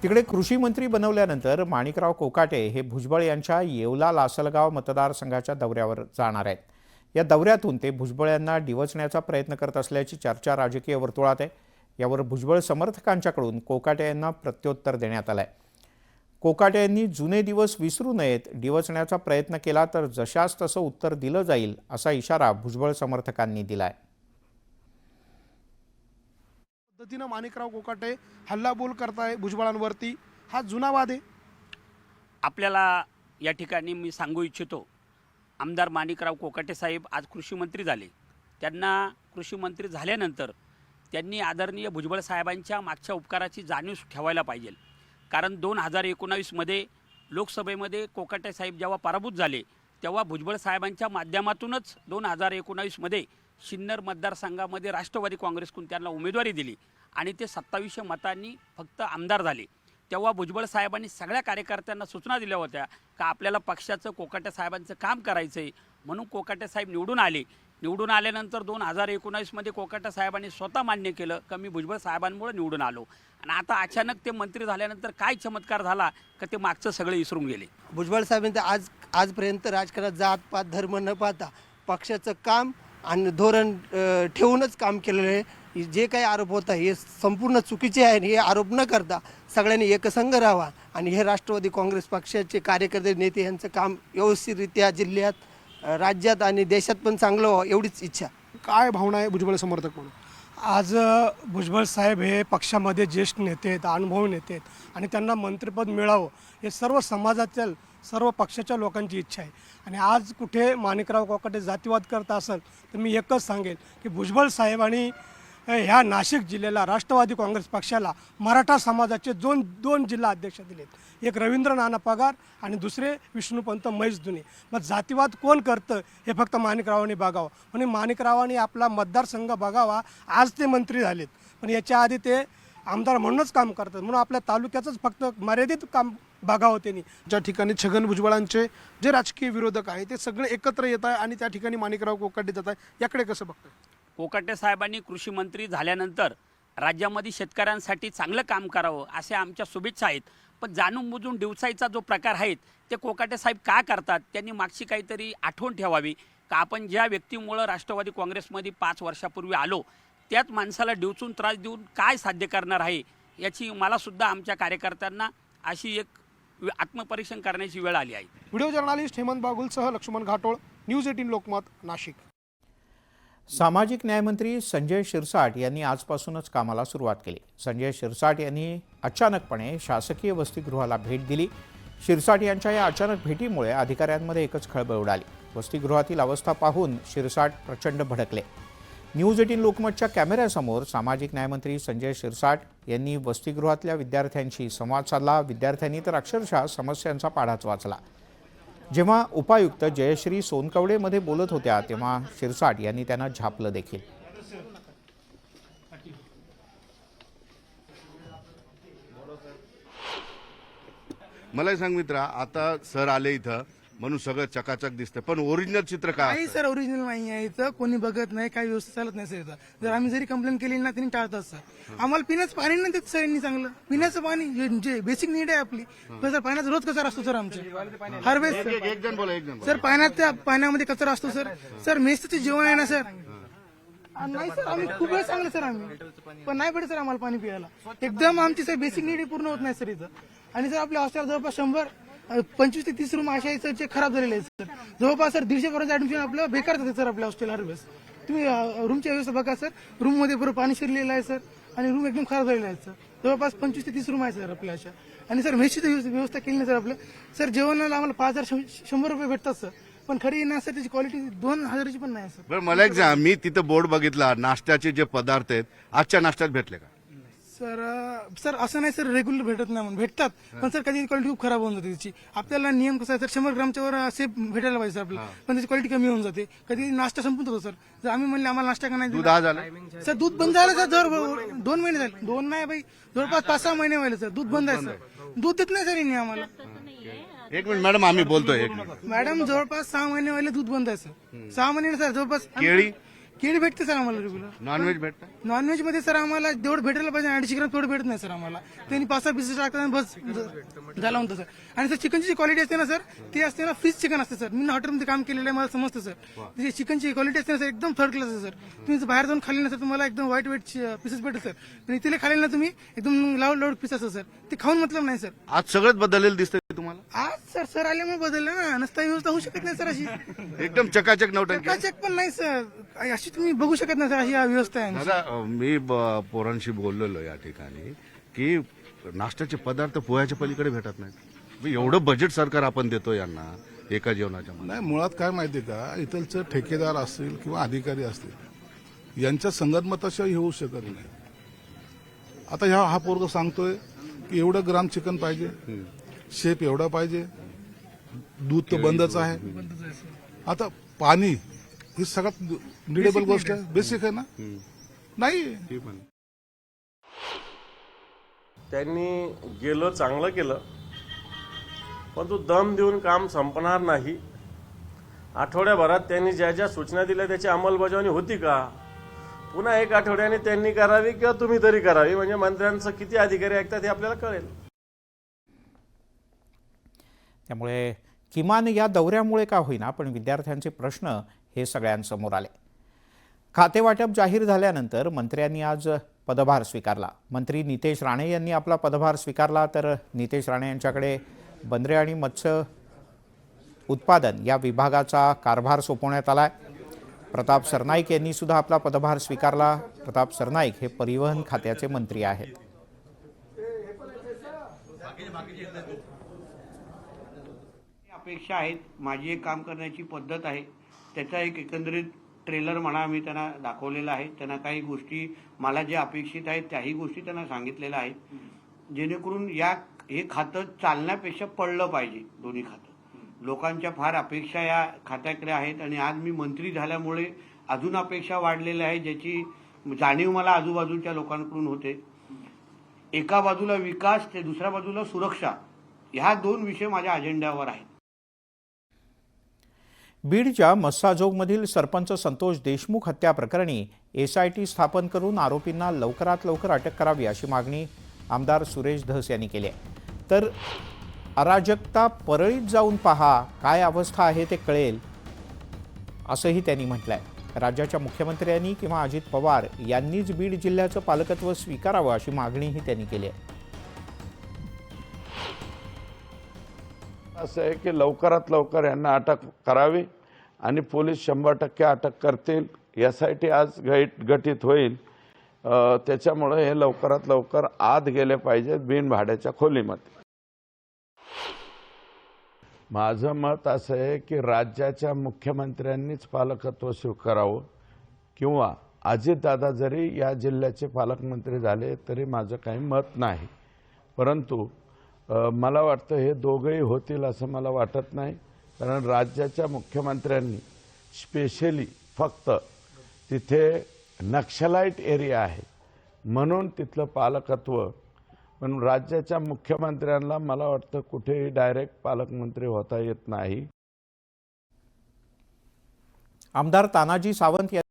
तिकडे कृषी मंत्री बनवल्यानंतर माणिकराव कोकाटे हे भुजबळ यांच्या येवला लासलगाव मतदारसंघाच्या दौऱ्यावर जाणार आहेत। या दौऱ्यातून ते भुजबळ यांना डिवचण्याचा प्रयत्न करत असल्याची चर्चा राजकीय वर्तुळात आहे। यावर भुजबळ समर्थकांच्याकडून कोकाटे यांना प्रत्युत्तर देण्यात आलंय। कोकाटे यांनी जुने दिवस विसरू नयेत, डिवचण्याचा प्रयत्न केला तर जशास तसं उत्तर दिलं जाईल असा इशारा भुजबळ समर्थकांनी दिलाय। पद्धतीनं माणिकराव कोकाटे हल्लाबोल करताय भुजबळांवरती, हा जुना वाद आहे। आपल्याला या ठिकाणी मी सांगू इच्छितो, आमदार माणिकराव कोकाटे साहेब आज कृषी मंत्री झाले। त्यांना कृषी मंत्री झाल्यानंतर त्यांनी आदरणीय भुजबळ साहेबांच्या मागच्या उपकाराची जाणीव ठेवायला पाहिजे। कारण 2019 मध्ये लोकसभेमध्ये कोकाटे साहेब जेव्हा पराभूत झाले तेव्हा भुजबळ साहेबांच्या माध्यमातूनच 2019 मध्ये सिन्नर मतदारसंघामध्ये राष्ट्रवादी काँग्रेसकडून त्यांना उमेदवारी दिली आणि ते 2700 मतांनी फक्त आमदार झाले। तेव्हा भुजबळ साहेबांनी सगळ्या कार्यकर्त्यांना सूचना दिल्या होत्या का आपल्याला पक्षाचं कोकाटे साहेबांचं काम करायचं आहे, म्हणून कोकाटे साहेब निवडून आले। निवडून आल्यानंतर 2019 मध्ये कोकाटे साहेबांनी स्वतः मान्य केलं की मी भुजबळ साहेबांमुळे निवडून आलो आणि आता अचानक ते मंत्री झाल्यानंतर काय चमत्कार झाला का ते मागचं सगळं विसरून गेले। भुजबळ साहेबांनी आजपर्यंत राजकारणात जात पात धर्म न पाहता पक्षाचं काम आणि धोरण ठेवूनच काम केलेलं आहे। जे काही आरोप होता हे संपूर्ण चुकीचे आहे। हे आरोप न करता सगळ्यांनी एकसंघ राहावा आणि हे राष्ट्रवादी काँग्रेस पक्षाचे कार्यकर्ते नेते यांचं काम व्यवस्थितरित्या जिल्ह्यात, राज्यात आणि देशात पण चांगलं व्हावं एवढीच इच्छा। काय भावना आहे भुजबळ समर्थक म्हणून? आज भुजबळ साहेब हे पक्षामध्ये ज्येष्ठ नेते आहेत, अनुभवी नेते आहेत आणि त्यांना मंत्रिपद मिळावं हे सर्व समाजातील सर्व पक्षाच्या लोकांची इच्छा आहे। आणि आज कुठे माणिकराव कोकाटे जातीवाद करत असेल तर मी एकच सांगेल की भुजबळ साहेबांनी ह्या नाशिक जिल्ह्याला राष्ट्रवादी काँग्रेस पक्षाला मराठा समाजाचे दोन जिल्हा अध्यक्ष दिलेत, एक रवींद्र नाना पगार आणि दुसरे विष्णुपंत महेश दुने। मग जातीवाद कोण करतं हे फक्त माणिकरावांनी बघावं, म्हणजे माणिकरावांनी आपला मतदारसंघ बघावा। आज ते मंत्री झालेत पण याच्या आधी ते आमदार म्हणूनच काम करतात, म्हणून आपल्या तालुक्याचंच फक्त मर्यादित काम बघावं त्यांनी। ज्या ठिकाणी छगन भुजबळांचे जे राजकीय विरोधक आहे ते सगळे एकत्र येत आहे आणि त्या ठिकाणी माणिकराव कोकाटे जात आहे, याकडे कसं बघताय? कोकाटे साहेबांनी कृषी मंत्री झाल्यानंतर राज्यामध्ये शेतकऱ्यांसाठी चांगलं काम करावं असे आमच्या शुभेच्छा आहेत। पण जाणून बुजून डिवचायचा जो प्रकार आहे ते कोकाटे साहेब का करतात, त्यांनी मागची काहीतरी आठवण ठेवावी का आपण ज्या व्यक्तीमुळं राष्ट्रवादी काँग्रेसमध्ये 5 वर्षापूर्वी आलो त्याच माणसाला डिवचून त्रास देऊन काय साध्य करणार आहे याची मलासुद्धा आमच्या कार्यकर्त्यांना अशी एक आत्मपरीक्षण करण्याची वेळ आली आहे। व्हिडिओ जर्नलिस्ट हेमंत बागुलसह लक्ष्मण घाटोळ, न्यूज 18 लोकमत, नाशिक। सामाजिक न्यायमंत्री संजय शिरसाट यांनी आजपासूनच कामाला सुरुवात केली। संजय शिरसाट यांनी अचानकपणे शासकीय वसतिगृहाला भेट दिली। शिरसाट यांच्या या अचानक भेटीमुळे अधिकाऱ्यांमध्ये एकच खळबळ उडाली। वसतिगृहातील अवस्था पाहून शिरसाट प्रचंड भडकले। न्यूज 18 लोकमतच्या कॅमेऱ्यासमोर सामाजिक न्यायमंत्री संजय शिरसाट यांनी वसतिगृहातल्या विद्यार्थ्यांशी संवाद साधला। विद्यार्थ्यांनी तर अक्षरशः समस्यांचा पाढाच वाचला। जेव्हा उपायुक्त जयश्री सोनकवडे मध्ये बोलत होत्या तेव्हा शिरसाट यांनी त्यांना झापलं देखील। मला सांग मित्रा, आता सर आले इथं म्हणून सगळं चकाचक दिसतं, पण ओरिजिनल चित्र काय नाही सर, ओरिजिनल नाही आहे इथं, कोणी बघत नाही, काही व्यवस्था चालत नाही सर इथं। जर आम्ही जरी कंप्लेंट केली ना त्यांनी टाळतात सर। आम्हाला पिण्याचं पाणी नाही देत सर यांनी चांगलं, पिण्याचं पाणी जे बेसिक नीड आहे आपली, पण सर पाण्याचा रोज कचरा असतो सर आमच्या हर वेळेस एक जण बोला, एक जण सर। पाण्यामध्ये कचरा असतो सर। सर मेसचं जेवण आहे ना सर, नाही सर आम्ही खूप वेळ सांगलं सर आम्ही, पण नाही भेटत सर आम्हाला पाणी पियाला। एकदम आमची सर बेसिक नीड पूर्ण होत नाही सर इथं। आणि सर आपल्या हॉस्टेल जवळपास 125 ते 30 रूम अशा आहेत सर जे खराब झालेले आहेत सर। जवळपास सर 150 पर्यंत ऍडमिशन आपलं बेकार जाते सर आपल्या हॉस्टेल हर वेळेस। तुम्ही रूमची व्यवस्था बघा सर, रूम मध्ये बरोबर पाणी शिरलेलं आहे सर आणि रूम एकदम खराब झालेले आहेत सर। जवळपास 25 ते 30 रूम आहे सर आपल्या अशा। आणि सर मेसची व्यवस्था केली नाही सर आपलं। सर जेवणाला आम्हाला 5100 रुपये भेटतात सर, पण खरी ना सर त्याची क्वालिटी 2000ची पण नाही सर। बरं मला एक सांग, मी तिथं बोर्ड बघितला, नाश्त्याचे जे पदार्थ आहेत आजच्या नाश्त्यात भेटले का? सर असं नाही सर, रेग्युलर भेटत नाही म्हणून भेटतात, पण सर कधी क्वालिटी खूप खराब होऊन जाते त्याची। आपल्याला नियम कसा आहे सर, 100 ग्रामच्या वर असे भेटायला पाहिजे सर आपल्याला, पण त्याची क्वालिटी कमी होऊन जाते। कधी नाश्ता संपून जातो सर। जर आम्ही म्हणले आम्हाला नाश्ता का नाही दूध आज आलं सर, दूध बंद झालं सर। जर 2 महिने झाले, 2 नाही बाई, जवळपास 5-6 महिने व्हायला सर दूध बंद आहे सर। दूध देत नाही सर यांनी आम्हाला। एक मिनिट मॅडम, आम्ही बोलतोय एक मिनिट। मॅडम जवळपास 6 महिने व्हायला दूध बंद आहे सर। 6 महिने सर जवळपास। केळी केळी भेटते सर आम्हाला रेग्युलर. नॉनव्हेज भेटतं? नॉनव्हेज मध्ये सर आम्हाला जेवढं भेटायला पाहिजे 250 ग्राम तेवढं भेटत नाही सर आम्हाला. त्यांनी 5-6 पीसेस टाकतात आणि बस झाला म्हणतो सर. आणि सर चिकनची जी क्वालिटी असते ना सर, ती असते ना फ्रीज चिकन असते सर. मी हॉटेलमध्ये काम केलेलं आहे, मला समजतं सर. जी चिकनची क्वालिटी असते ना सर, एकदम थर्ड क्लास आहे सर. तुम्ही जर बाहेर जाऊन खाल्ली ना सर, तुम्हाला एकदम वाईट पीसेस भेटेल सर. पण इथे खाल्ले ना तुम्ही एकदम लाऊड पीस असतं सर. ते खाऊन मतलब नाही सर. आज सगळंच बदललेलं दिसतंय तुम्हाला? आज सर आल्यामुळे बदललं ना, नसता व्यवस्था होऊ शकत नाही सर अशी. एकदम चकाचक नवटंकी. चकाचक पण नाही सर, अशी तुम्ही बघू शकत नाही सर, अशी व्यवस्था आहे. दादा, मी पोरांशी बोललेलो या ठिकाणी की नाश्त्याचे पदार्थ पोह्याच्या पलीकडे भेटत नाहीत. एवढं बजेट सरकार आपण देतो यांना एका जेवणाच्या मध्ये. नाही, मुळात काय माहिती का, इथलचे ठेकेदार असतील किंवा अधिकारी असतील, यांच्या संगतमताशिवाय होऊ शकत नाही. आता हा पोरग सांगतोय की एवढं ग्राम चिकन पाहिजे, शेप एवढा पाहिजे, दूध तर बंदच आहे. आता पाणी ही सगळ्यात निडेबल गोष्ट आहे, बेसिक आहे ना. नाही, त्यांनी गेलं चांगलं केलं, पण तो दम देऊन काम संपणार नाही. आठवड्याभरात त्यांनी ज्या ज्या सूचना दिल्या त्याची अंमलबजावणी होती का? पुन्हा 1 आठवड्याने त्यांनी करावी किंवा तुम्ही तरी करावी, म्हणजे मंत्र्यांचं किती अधिकारी ऐकतात हे आपल्याला कळेल. त्यामुळे किमान या दौऱ्यामुळे का होईना पण विद्यार्थ्यांचे प्रश्न हे सगळ्यांसमोर आले. खातेवाटप जाहीर झाल्यानंतर मंत्र्यांनी आज पदभार स्वीकारला. मंत्री नितेश राणे यांनी आपला पदभार स्वीकारला, तर नितेश राणे यांच्याकडे बंदरे आणि मत्स्य उत्पादन या विभागाचा कारभार सोपवण्यात आला आहे. प्रताप सरनाईक यांनी सुद्धा आपला पदभार स्वीकारला. प्रताप सरनाईक हे परिवहन खात्याचे मंत्री आहेत. अपेक्षा आहेत, माझी एक काम करण्याची पद्धत आहे, त्याचा एक एकंदरीत ट्रेलर म्हणा मी त्यांना दाखवलेला आहे. त्यांना काही गोष्टी मला जे अपेक्षित आहेत त्याही गोष्टी त्यांना सांगितलेल्या आहेत, जेणेकरून हे खातं चालण्यापेक्षा पडलं पाहिजे. दोन्ही खातं लोकांच्या फार अपेक्षा या खात्याकडे आहेत आणि आज मी मंत्री झाल्यामुळे अजून अपेक्षा वाढलेल्या आहेत, ज्याची जाणीव मला आजूबाजूच्या लोकांकडून होते. एका बाजूला विकास ते दुसऱ्या बाजूला सुरक्षा, ह्या 2 विषय माझ्या अजेंड्यावर आहेत. बीडच्या मस्साजोगमधील सरपंच संतोष देशमुख हत्या प्रकरणी SIT स्थापन करून आरोपींना लवकरात लवकर अटक करावी अशी मागणी आमदार सुरेश धस यांनी केली आहे. तर अराजकता परळीत जाऊन पहा, काय अवस्था आहे ते कळेल असंही त्यांनी म्हटलं आहे. राज्याच्या मुख्यमंत्र्यांनी किंवा अजित पवार यांनीच बीड जिल्ह्याचं पालकत्व स्वीकारावं अशी मागणीही त्यांनी केली आहे. असं आहे की लवकरात लवकर यांना अटक करावी आणि पोलीस 100% अटक करतील. यासाठी आज गठीत होईल. त्याच्यामुळे हे लवकरात लवकर आत गेले पाहिजेत बिनभाड्याच्या खोलीमध्ये. माझं मत असं आहे की राज्याच्या मुख्यमंत्र्यांनीच पालकत्व स्वीकारावं किंवा अजितदादा जरी या जिल्ह्याचे पालकमंत्री झाले तरी माझं काही मत नाही. परंतु मला वाटतं हे दोघंही होतील असं मला वाटत नाही. कारण राज्याच्या मुख्यमंत्र्यांनी स्पेशली फक्त तिथे नक्षलाईट एरिया आहे म्हणून तिथलं पालकत्व, पण राज्याच्या मुख्यमंत्र्यांना मला वाटतं कुठेही डायरेक्ट पालकमंत्री होता येत नाही. आमदार तानाजी सावंत